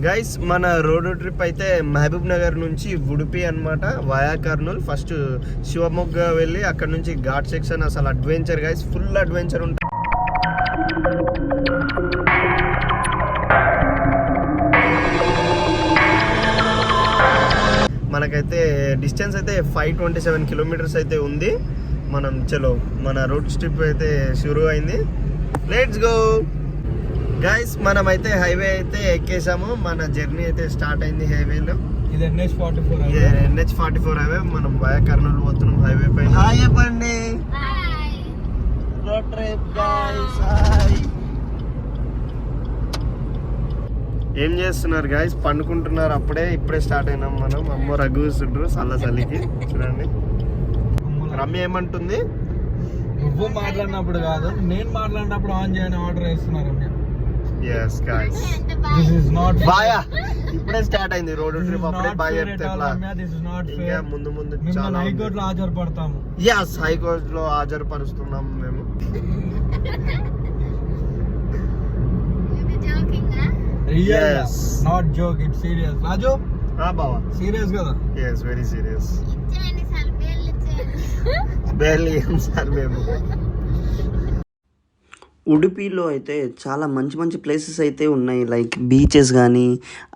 Guys మన road trip అయితే మహబూబ్ నగర్ నుంచి ఉడిపి అన్నమాట వయా కర్నూల్. ఫస్ట్ శివమొగ్గ వెళ్ళి అక్కడ నుంచి ఘాట్ సెక్షన్. అసలు అడ్వెంచర్ గైస్, ఫుల్ అడ్వెంచర్ ఉంటుంది. మనకైతే డిస్టెన్స్ అయితే 527 కిలోమీటర్స్ అయితే ఉంది. మనం చలో మన రోడ్ ట్రిప్ అయితే షురూ అయింది. Let's go guys. మనమైతే హైవే అయితే ఎక్కేసాము. మన జర్నీ అయితే స్టార్ట్ అయింది హైవేలో. ఇది NH44 హైవే. మనం వయా కర్నూలు పోతున్నాం హైవే పైన. హాయ్ చెప్పండి. Road trip guys. హాయ్. ఏం చేస్తున్నారు గైస్? పండుకుంటున్నారు. ఇప్పుడే స్టార్ట్ అయినాం మనం. అమ్మ రఘుస్తుండ్రు చల్లచలికి. చూడండి రమ్య ఏమంటుంది? నువ్వు మాట్లాడినప్పుడు కాదు, నేను మాట్లాడినప్పుడు ఆన్ చేయని ఆర్డర్ వేస్తున్నారు Ramya. yes guys, this is not బాయా. ఇప్పుడే స్టార్ట్ అయింది రోడ్ ట్రిప్. అప్పుడే బాయ్ చెప్తే this is not fair. ఇంకా ముందు చాలా హైకోర్టులో హాజరుపడతాము. yes హైకోర్టులో హాజరుపరుస్తున్నాం మేము. yes not joke, it's serious. రాజు బావా సీరియస్ కదా? yes very serious. barely sir మేము. ఉడిపిలో అయితే చాలా మంచి ప్లేసెస్ అయితే ఉన్నాయి. లైక్ బీచెస్ కానీ,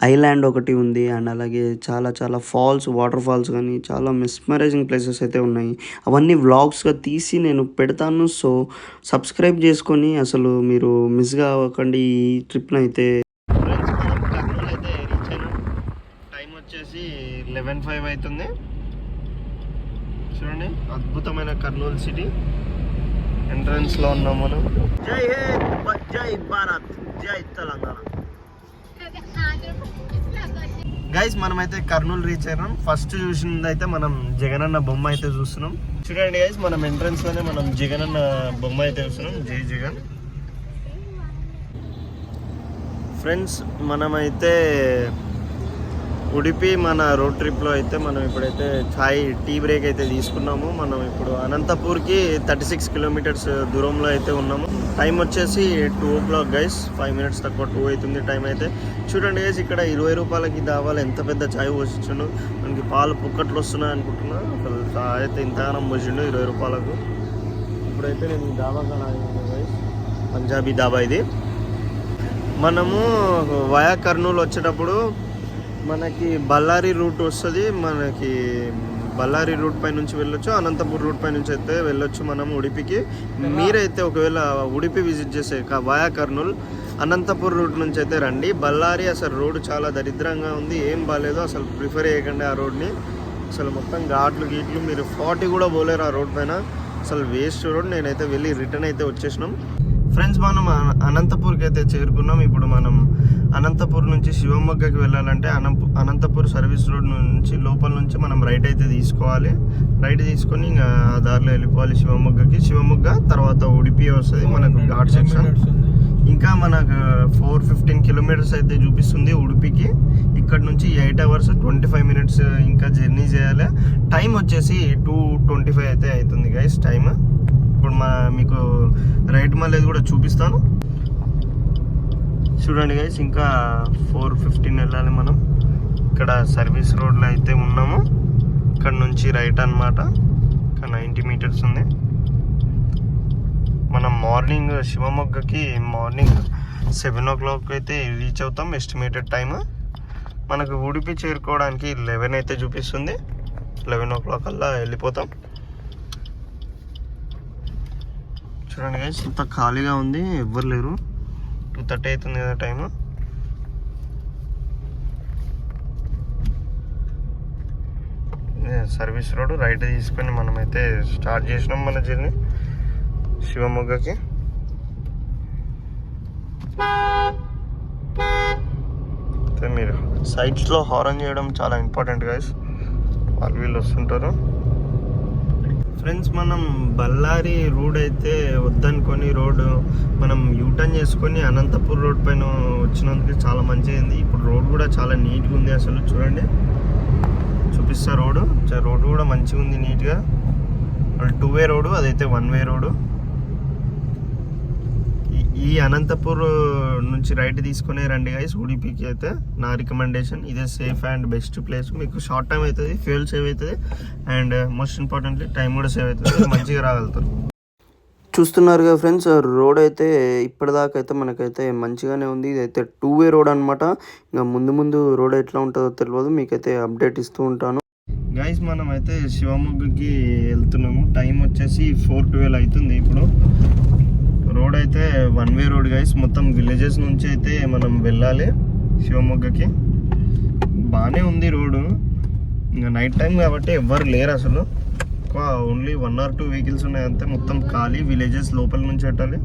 ఐలాండ్ ఒకటి ఉంది, అండ్ అలాగే చాలా ఫాల్స్, వాటర్ ఫాల్స్ కానీ చాలా మెస్మరైజింగ్ ప్లేసెస్ అయితే ఉన్నాయి. అవన్నీ వ్లాగ్స్గా తీసి నేను పెడతాను. సో సబ్స్క్రైబ్ చేసుకొని అసలు మీరు మిస్గా అవ్వకండి ఈ ట్రిప్ని అయితే. కర్నూలు అయితే రీచ్ అయినాం. టైం వచ్చేసి 11:05 అవుతుంది. చూడండి అద్భుతమైన కర్నూలు సిటీ. ఎంట్రన్స్ లో ఉన్నాం మనం. జై హింద్, జై భారత్, జై తెలంగాణ. గైస్ మనమైతే కర్నూలు రీచ్ అయినాం. ఫస్ట్ చూసింది అయితే మనం జగనన్న బొమ్మ అయితే చూస్తున్నాం. చూడండి గైస్, మనం ఎంట్రన్స్ లోనే మనం జగనన్న బొమ్మ అయితే చూస్తున్నాం. జై జగన్. ఫ్రెండ్స్ మనమైతే ఉడిపి మన రోడ్ ట్రిప్లో అయితే మనం ఇప్పుడైతే టీ బ్రేక్ అయితే తీసుకున్నాము. మనం ఇప్పుడు అనంతపూర్కి 36 కిలోమీటర్స్ దూరంలో అయితే ఉన్నాము. టైం వచ్చేసి 2 o'clock గైస్. 5 minutes తక్కువ 2 అవుతుంది టైం అయితే. చూడండి గైస్, ఇక్కడ 20 రూపాయలకి దావాలు ఎంత పెద్ద ఛాయ్ పోసిచ్చిండు. మనకి పాలు పుక్కట్లు వస్తున్నాయి అనుకుంటున్నా. అసలు ఛాయ్ అయితే ఇంతగానం పోసిండు 20 రూపాయలకు. ఇప్పుడైతే నేను ఈ దాబా కాదు గైస్, పంజాబీ దాబా ఇది. మనము వయా కర్నూలు వచ్చేటప్పుడు మనకి బళ్ళారి రూట్ వస్తుంది. మనకి బళ్ళారి రూట్ పై నుంచి వెళ్ళొచ్చు, అనంతపూర్ రూట్ పై నుంచి అయితే వెళ్ళొచ్చు మనం ఉడిపికి. మీరైతే ఒకవేళ ఉడిపి విజిట్ చేసే వయా కర్నూలు అనంతపూర్ రూట్ నుంచి అయితే రండి. బళ్ళారి అసలు రోడ్డు చాలా దరిద్రంగా ఉంది, ఏం బాగాలేదు. అసలు ప్రిఫర్ చేయకండి ఆ రోడ్ని. అసలు మొత్తం ఘాట్లు మీరు 40 కూడా పోలేరు ఆ రోడ్ పైన. అసలు వేస్ట్ రోడ్. నేనైతే వెళ్ళి రిటర్న్ అయితే వచ్చేసినాం. ఫ్రెండ్స్ మనం అనంతపూర్కి అయితే చేరుకున్నాం. ఇప్పుడు మనం అనంతపూర్ నుంచి శివమొగ్గకి వెళ్ళాలంటే అనంతపూర్ సర్వీస్ రోడ్ నుంచి లోపల నుంచి మనం రైట్ అయితే తీసుకోవాలి. రైట్ తీసుకొని ఇంకా దారిలో వెళ్ళిపోవాలి శివమొగ్గకి. శివమొగ్గ తర్వాత ఉడిపి వస్తుంది మనకు ఘాట్ సెక్షన్. ఇంకా మనకు 415 కిలోమీటర్స్ అయితే చూపిస్తుంది ఉడిపికి. ఇక్కడ నుంచి 8 hours 25 minutes ఇంకా జర్నీ చేయాలి. టైం వచ్చేసి 2:25 అయితే అవుతుంది గైస్ టైం. ఇప్పుడు మీకు రైట్ మళ్ళీ కూడా చూపిస్తాను. చూడండి గైస్, ఇంకా 4:15 వెళ్ళాలి మనం. ఇక్కడ సర్వీస్ రోడ్లో అయితే ఉన్నాము. ఇక్కడ నుంచి రైట్ అన్నమాట. ఇంకా 90 meters ఉంది. మనం మార్నింగ్ శివమొగ్గకి మార్నింగ్ 7 o'clock అయితే రీచ్ అవుతాం. ఎస్టిమేటెడ్ టైమ్ మనకు ఉడిపి చేరుకోవడానికి 11 అయితే చూపిస్తుంది. 11 o'clock అలా వెళ్ళిపోతాం. చూడండి గైస్, ఇంత ఖాళీగా ఉంది, ఎవ్వరు లేరు. 2:30 అవుతుంది కదా టైము. సర్వీస్ రోడ్ రైట్ తీసుకొని మనమైతే స్టార్ట్ చేసినాం మన జర్నీ శివమొగ్గకి. అయితే మీరు సైడ్స్లో హారన్ చేయడం చాలా ఇంపార్టెంట్ గైస్, వాళ్ళు వీళ్ళు వస్తుంటారు. ఫ్రెండ్స్ మనం బళ్ళారి రోడ్ అయితే వద్దనుకొని రోడ్డు మనం యూటర్న్ చేసుకొని అనంతపూర్ రోడ్ పైన వచ్చినందుకు చాలా మంచిగా. ఇప్పుడు రోడ్ కూడా చాలా నీట్గా ఉంది. అసలు చూడండి, చూపిస్తా రోడ్డు కూడా మంచిగా ఉంది నీట్గా. 2-way రోడ్డు, అదైతే 1-way రోడ్డు. ఈ అనంతపూర్ నుంచి రైట్ తీసుకునే రండి గైస్ ఉడిపికి అయితే నా రికమెండేషన్. ఇదే సేఫ్ అండ్ బెస్ట్ ప్లేస్. మీకు షార్ట్ టైం అవుతుంది, ఫ్యూల్ సేవ్ అవుతుంది, అండ్ మోస్ట్ ఇంపార్టెంట్లీ టైం కూడా సేవ్ అవుతుంది. మంచిగా రాగలుగుతారు. చూస్తున్నారుగా ఫ్రెండ్స్, రోడ్ అయితే ఇప్పటిదాకా అయితే మనకైతే మంచిగానే ఉంది. ఇదైతే 2-way రోడ్ అనమాట. ఇంకా ముందు ముందు రోడ్ ఎట్లా ఉంటుందో తెలియదు, మీకైతే అప్డేట్ ఇస్తూ ఉంటాను. గైస్ మనం అయితే శివమొగ్గకి వెళ్తున్నాము. టైం వచ్చేసి 4:12 అవుతుంది. ఇప్పుడు రోడ్ అయితే 1-way రోడ్ గైస్. మొత్తం విలేజెస్ నుంచి అయితే మనం వెళ్ళాలి శివమొగ్గకి. బాగానే ఉంది రోడ్డు. ఇంకా నైట్ టైం కాబట్టి ఎవ్వరు లేరు అసలు. ఓన్లీ 1 or 2 వెహికల్స్ ఉన్నాయి అంతే. మొత్తం ఖాళీ. విలేజెస్ లోపల నుంచి పెట్టాలి.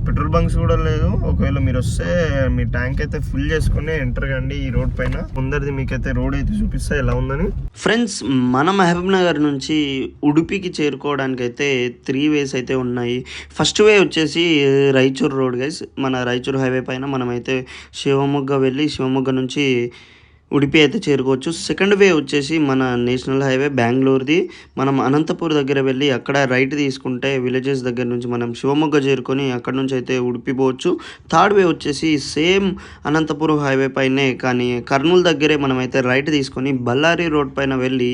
పెట్రోల్ బంక్స్ కూడా లేదు. ఒకవేళ మీరు వస్తే మీ ట్యాంక్ అయితే ఫుల్ చేసుకుని ఎంటర్ కండి ఈ రోడ్ పైన. ముందరిది మీకైతే రోడ్ అయితే చూపిస్తా ఎలా ఉందని. ఫ్రెండ్స్, మన మహబూబ్ నగర్ నుంచి ఉడిపికి చేరుకోవడానికి అయితే 3 ways అయితే ఉన్నాయి. ఫస్ట్ వే వచ్చేసి రాయచూర్ రోడ్ గైస్. మన రాయచూర్ హైవే పైన మనమైతే శివమొగ్గ వెళ్ళి శివమొగ్గ నుంచి ఉడిపి అయితే చేరుకోవచ్చు. సెకండ్ వే వచ్చేసి మన నేషనల్ హైవే బెంగళూరుది. మనం అనంతపూర్ దగ్గర వెళ్ళి అక్కడ రైట్ తీసుకుంటే విలేజెస్ దగ్గర నుంచి మనం శివమొగ్గ చేరుకొని అక్కడ నుంచి అయితే ఉడిపి పోవచ్చు. థర్డ్ వే వచ్చేసి సేమ్ అనంతపురం హైవే పైనే, కానీ కర్నూలు దగ్గరే మనమైతే రైట్ తీసుకొని బళ్ళారి రోడ్ పైన వెళ్ళి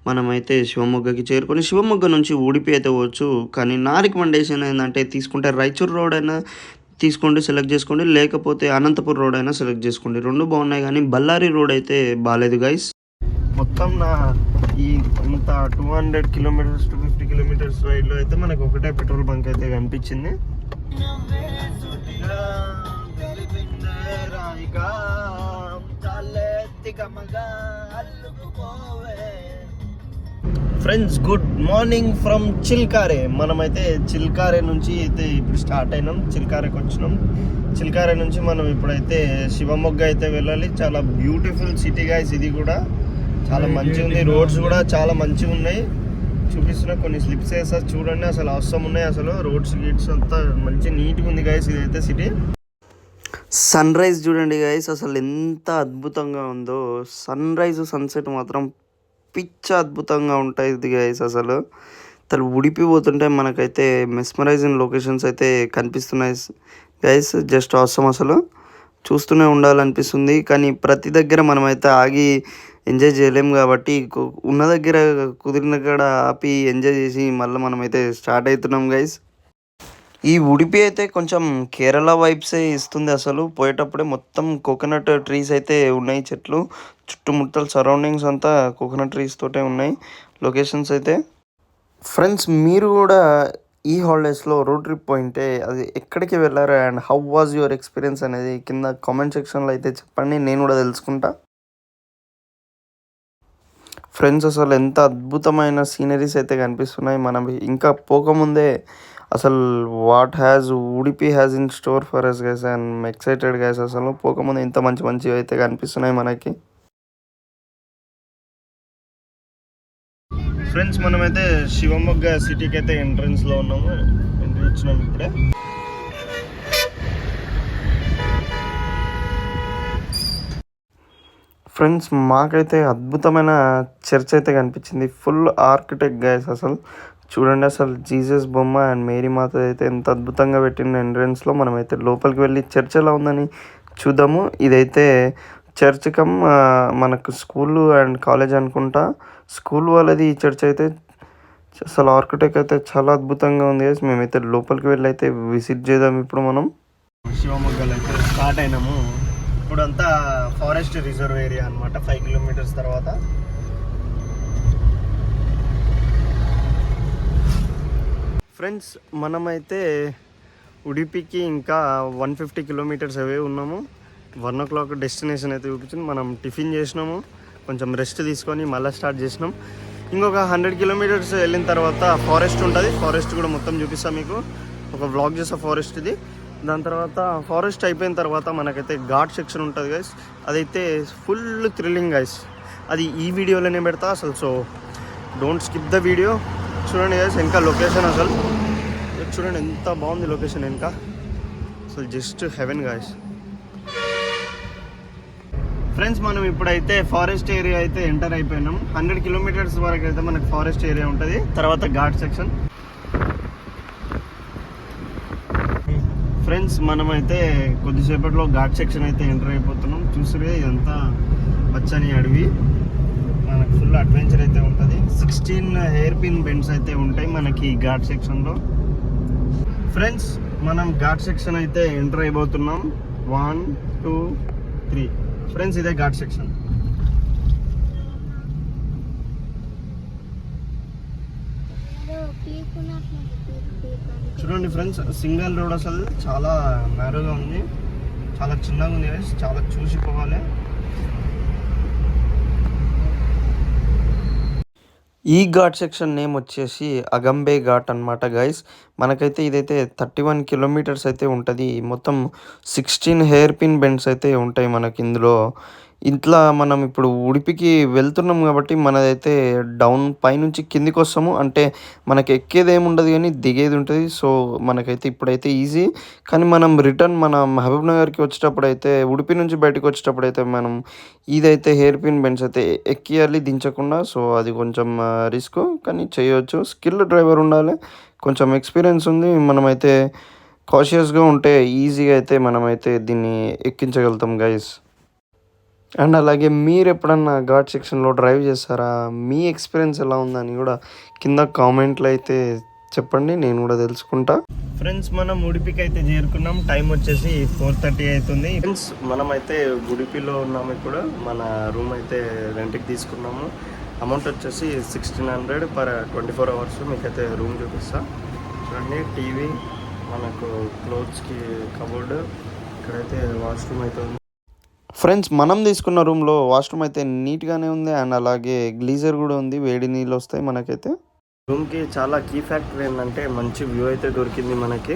మనమైతే శివమొగ్గకి చేరుకొని శివమొగ్గ నుంచి ఉడిపి అయితే పోవచ్చు. కానీ నా రికమెండేషన్ ఏంటంటే తీసుకుంటే రాయచూర్ రోడ్ అయినా తీసుకోండి, సెలెక్ట్ చేసుకోండి, లేకపోతే అనంతపూర్ రోడ్ అయినా సెలెక్ట్ చేసుకోండి. రెండు బాగున్నాయి, కానీ బళ్ళారి రోడ్ అయితే బాగాలేదు గైస్. మొత్తం నా ఈ ఇంత 200 kilometers 250 kilometers రైడ్లో అయితే మనకు ఒకటే పెట్రోల్ బంక్ అయితే కనిపించింది. Friends, good morning from Chilkare. మనమైతే చిల్కారే నుంచి అయితే ఇప్పుడు స్టార్ట్ అయినాం. చిల్కారేకి వచ్చినాం. చిల్కారే నుంచి మనం ఇప్పుడైతే శివమొగ్గ అయితే వెళ్ళాలి. చాలా బ్యూటిఫుల్ సిటీ గైస్. ఇది కూడా చాలా మంచిగా ఉంది. రోడ్స్ కూడా చాలా మంచిగా ఉన్నాయి. చూపిస్తున్నా కొన్ని స్లిప్స్ వేస్తా చూడండి. అసలు అవసరం ఉన్నాయి. అసలు రోడ్స్ గిట్స్ అంతా మంచి నీట్గా ఉంది గైస్. ఇదైతే సిటీ. సన్ రైజ్ చూడండి గైస్, అసలు ఎంత అద్భుతంగా ఉందో. సన్ రైజ్ సన్సెట్ మాత్రం పిచ్చ అద్భుతంగా ఉంటాయి ఇది గైస్. అసలు ఉడిపిపోతుంటే మనకైతే మెస్మరైజింగ్ లొకేషన్స్ అయితే కనిపిస్తున్నాయి గైస్. జస్ట్ అవసరం, అసలు చూస్తూనే ఉండాలనిపిస్తుంది. కానీ ప్రతి దగ్గర మనమైతే ఆగి ఎంజాయ్ చేయలేము కాబట్టి ఉన్న దగ్గర కుదిరిన కాడ ఆపి ఎంజాయ్ చేసి మళ్ళీ మనమైతే స్టార్ట్ అవుతున్నాం గైస్. ఈ ఉడిపి అయితే కొంచెం కేరళ వైబ్సే ఇస్తుంది. అసలు పోయేటప్పుడే మొత్తం కోకోనట్ ట్రీస్ అయితే ఉన్నాయి. చెట్లు చుట్టుముట్టల సరౌండింగ్స్ అంతా కోకోనట్ ట్రీస్ తోటే ఉన్నాయి లొకేషన్స్ అయితే. ఫ్రెండ్స్, మీరు కూడా ఈ హాలిడేస్లో రోడ్ ట్రిప్ పోయింటే అది ఎక్కడికి వెళ్ళారు and how was your experience అనేది కింద కామెంట్ సెక్షన్లో అయితే చెప్పండి, నేను కూడా తెలుసుకుంటా. ఫ్రెండ్స్, అసలు ఎంత అద్భుతమైన సీనరీస్ అయితే కనిపిస్తున్నాయి. మనం ఇంకా పోకముందే అసలు what Udupi has in store for us guys. And excited guys. అసలు పోకముందు ఇంత మంచి అయితే కనిపిస్తున్నాయి మనకి. ఫ్రెండ్స్, మనమైతే శివమొగ్గ సిటీకి అయితే ఎంట్రన్స్లో ఉన్నాము. ఎంట్రీ ఇచ్చినాము ఇప్పుడే. ఫ్రెండ్స్, మాకైతే అద్భుతమైన చర్చ్ అయితే కనిపించింది. Full architect guys. అసలు చూడండి, అసలు జీసస్ బొమ్మ అండ్ మేరీ మాత అయితే ఎంత అద్భుతంగా పెట్టిన ఎంట్రన్స్లో. మనమైతే లోపలికి వెళ్ళి చర్చ్ ఎలా ఉందని చూద్దాము. ఇదైతే చర్చ్ కమ్ మనకు స్కూల్ అండ్ కాలేజ్ అనుకుంటా. స్కూల్ వాళ్ళది ఈ చర్చ్ అయితే. అసలు ఆర్కిటెక్ట్ అయితే చాలా అద్భుతంగా ఉంది. మేమైతే లోపలికి వెళ్ళి అయితే విజిట్ చేద్దాం. ఇప్పుడు మనం శివమొగ్గలో అయితే స్టార్ట్ అయినాము. ఇప్పుడంతా ఫారెస్ట్ రిజర్వ్ ఏరియా అనమాట. 5 kilometers తర్వాత ఫ్రెండ్స్, మనమైతే ఉడిపికి ఇంకా 150 kilometers అవే ఉన్నాము. 1 o'clock డెస్టినేషన్ అయితే చూపించింది. మనం టిఫిన్ చేసినాము, కొంచెం రెస్ట్ తీసుకొని మళ్ళీ స్టార్ట్ చేసినాం. ఇంకొక 100 kilometers వెళ్ళిన తర్వాత ఫారెస్ట్ ఉంటుంది. ఫారెస్ట్ కూడా మొత్తం చూపిస్తాం మీకు. ఒక వ్లాగ్ చేసా ఫారెస్ట్ ఇది. దాని తర్వాత ఫారెస్ట్ అయిపోయిన తర్వాత మనకైతే ఘాట్ సెక్షన్ ఉంటుంది గైస్. అదైతే ఫుల్ థ్రిల్లింగ్ గైస్. అది ఈ వీడియోలోనే పెడతా అసలు. So don't skip the video. చూడండి గైస్, వెనక లొకేషన్ అసలు చూడండి ఎంత బాగుంది లొకేషన్ వెనక. అసలు జస్ట్ హెవెన్ గైస్. ఫ్రెండ్స్, మనం ఇప్పుడైతే ఫారెస్ట్ ఏరియా అయితే ఎంటర్ అయిపోయినాం. 100 kilometers వరకు అయితే మనకు ఫారెస్ట్ ఏరియా ఉంటుంది. తర్వాత ఘాట్ సెక్షన్. ఫ్రెండ్స్ మనమైతే కొద్దిసేపట్లో ఘాట్ సెక్షన్ అయితే ఎంటర్ అయిపోతున్నాం. చూసిరే ఇదంతా పచ్చని అడవి, మనకు ఫుల్ అడ్వెంచర్ అయితే ఉంటుంది. 16 హెయిర్ పిన్ బెండ్స్ అయితే ఉంటాయి మనకి ఘాట్ సెక్షన్లో. ఫ్రెండ్స్ మనం ఘాట్ సెక్షన్ అయితే ఎంటర్ అయిపోతున్నాం. 1 2 3. ఫ్రెండ్స్ ఇదే ఘాట్ సెక్షన్. చూడండి ఫ్రెండ్స్, సింగిల్ రోడ్ అసలు చాలా నేరోగా ఉంది, చాలా చిన్నగా ఉంది గైస్, చాలా చూసిపోవాలి. ఈ ఘాట్ సెక్షన్ నేమ్ వచ్చేసి అగంబే ఘాట్ అనమాట గైస్. మనకైతే ఇదైతే 31 కిలోమీటర్స్ అయితే ఉంటుంది. మొత్తం 16 హెయిర్ పిన్ బెండ్స్ అయితే ఉంటాయి మనకి ఇందులో. ఇట్లా మనం ఇప్పుడు ఉడిపికి వెళ్తున్నాం కాబట్టి మనదైతే డౌన్ పైనుంచి కిందికి వస్తాము. అంటే మనకి ఎక్కేది ఏమి ఉండదు కానీ దిగేది ఉంటుంది. సో మనకైతే ఇప్పుడైతే ఈజీ. కానీ మనం రిటర్న్ మన మహబూబ్ నగర్కి వచ్చేటప్పుడు అయితే, ఉడిపి నుంచి బయటకు వచ్చేటప్పుడు అయితే మనం ఇదైతే హెయిర్ పిన్ బెండ్స్ అయితే ఎక్కియాలి దించకుండా. సో అది కొంచెం రిస్క్, కానీ చేయొచ్చు. స్కిల్ డ్రైవర్ ఉండాలి, కొంచెం ఎక్స్పీరియన్స్ ఉంది. మనమైతే కాషియస్గా ఉంటే ఈజీగా అయితే మనమైతే దీన్ని ఎక్కించగలుగుతాం గైస్. అండ్ అలాగే మీరు ఎప్పుడన్నా ఘాట్ సెక్షన్లో డ్రైవ్ చేస్తారా? మీ ఎక్స్పీరియన్స్ ఎలా ఉందని కూడా కింద కామెంట్లో అయితే చెప్పండి, నేను కూడా తెలుసుకుంటా. ఫ్రెండ్స్ మనం ఉడిపికి అయితే చేరుకున్నాం. టైం వచ్చేసి 4:30 అవుతుంది. ఫ్రెండ్స్ మనమైతే ఉడిపిలో ఉన్నాము. ఇప్పుడు మన రూమ్ అయితే రెంట్కి తీసుకున్నాము. అమౌంట్ వచ్చేసి 1600 పర్ 24 అవర్స్. మీకైతే రూమ్ చూపిస్తా. చూడండి, టీవీ, మనకు క్లోత్స్కి కబోర్డ్, ఇక్కడైతే వాష్రూమ్ అయితే ఉంది. ఫ్రెండ్స్ మనం తీసుకున్న రూమ్లో వాష్రూమ్ అయితే నీట్గానే ఉంది. అండ్ అలాగే గ్లీజర్ కూడా ఉంది, వేడి నీళ్ళు వస్తాయి మనకైతే. రూమ్కి చాలా కీ ఫ్యాక్టర్ ఏంటంటే మంచి వ్యూ అయితే దొరికింది మనకి.